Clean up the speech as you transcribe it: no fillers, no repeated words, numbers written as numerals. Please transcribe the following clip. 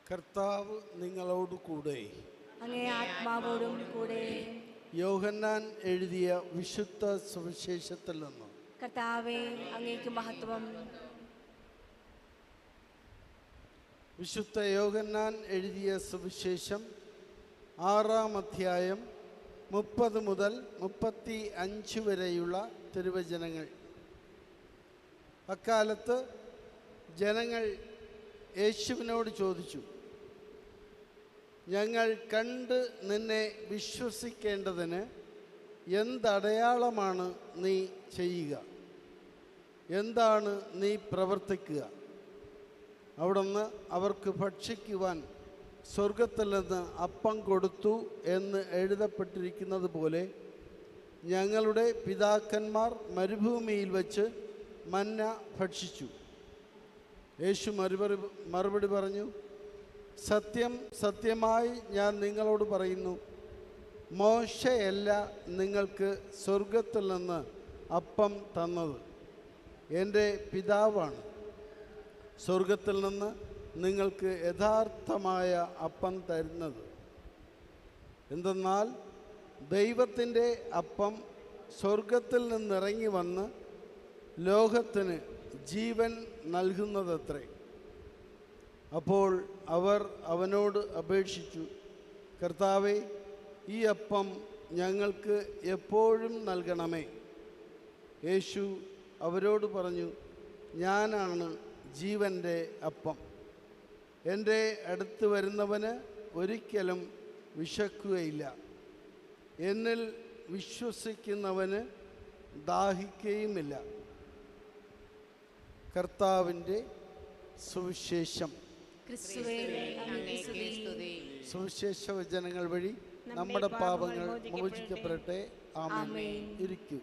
കർത്താവ് നിങ്ങളോട് കൂടെ. അങ്ങേ ആത്മാവോടും കൂടെ. യോഹന്നാൻ എഴുതിയ വിശുദ്ധ സുവിശേഷത്തിൽ നിന്ന്. കർത്താവേ, അങ്ങേക്ക് മഹത്വം. വിശുദ്ധ യോഹന്നാൻ എഴുതിയ സുവിശേഷം 6-ാം അധ്യായം 30 മുതൽ 35 വരെയുള്ള തിരുവചനങ്ങൾ. അക്കാലത്ത് ജനങ്ങൾ യേശുവിനോട് ചോദിച്ചു, ഞങ്ങൾ കണ്ട് നിന്നെ വിശ്വസിക്കേണ്ടതിന് എന്തടയാളമാണ് നീ ചെയ്യുക? എന്താണ് നീ പ്രവർത്തിക്കുക? അവിടുന്ന് അവർക്ക് ഭക്ഷിക്കുവാൻ സ്വർഗത്തിൽ നിന്ന് അപ്പം കൊടുത്തു എന്ന് എഴുതപ്പെട്ടിരിക്കുന്നത് പോലെ ഞങ്ങളുടെ പിതാക്കന്മാർ മരുഭൂമിയിൽ വച്ച് മന്ന ഭക്ഷിച്ചു. യേശു മറുപടി പറഞ്ഞു, സത്യം സത്യമായി ഞാൻ നിങ്ങളോട് പറയുന്നു, മോശയല്ല നിങ്ങൾക്ക് സ്വർഗത്തിൽ നിന്ന് അപ്പം തന്നത്, എൻ്റെ പിതാവാണ് സ്വർഗത്തിൽ നിന്ന് നിങ്ങൾക്ക് യഥാർത്ഥമായ അപ്പം തരുന്നത്. എന്തെന്നാൽ ദൈവത്തിൻ്റെ അപ്പം സ്വർഗത്തിൽ നിന്നിറങ്ങി വന്ന് ലോകത്തിന് ജീവൻ നൽകുന്നതത്രേ. അപ്പോൾ അവർ അവനോട് അപേക്ഷിച്ചു, കർത്താവേ, ഈ അപ്പം ഞങ്ങൾക്ക് എപ്പോഴും നൽകണമേ. യേശു അവരോട് പറഞ്ഞു, ഞാനാണ് ജീവൻ്റെ അപ്പം. എൻ്റെ അടുത്ത് വരുന്നവന് ഒരിക്കലും വിശക്കുകയില്ല. എന്നിൽ വിശ്വസിക്കുന്നവന് ദാഹിക്കുകയുമില്ല. കർത്താവിൻ്റെ സുവിശേഷം. സുവിശേഷ വചനങ്ങൾ വഴി നമ്മുടെ പാപങ്ങൾ മോചിക്കപ്പെടട്ടെ. ആമേൻ. ഇരിക്കൂ.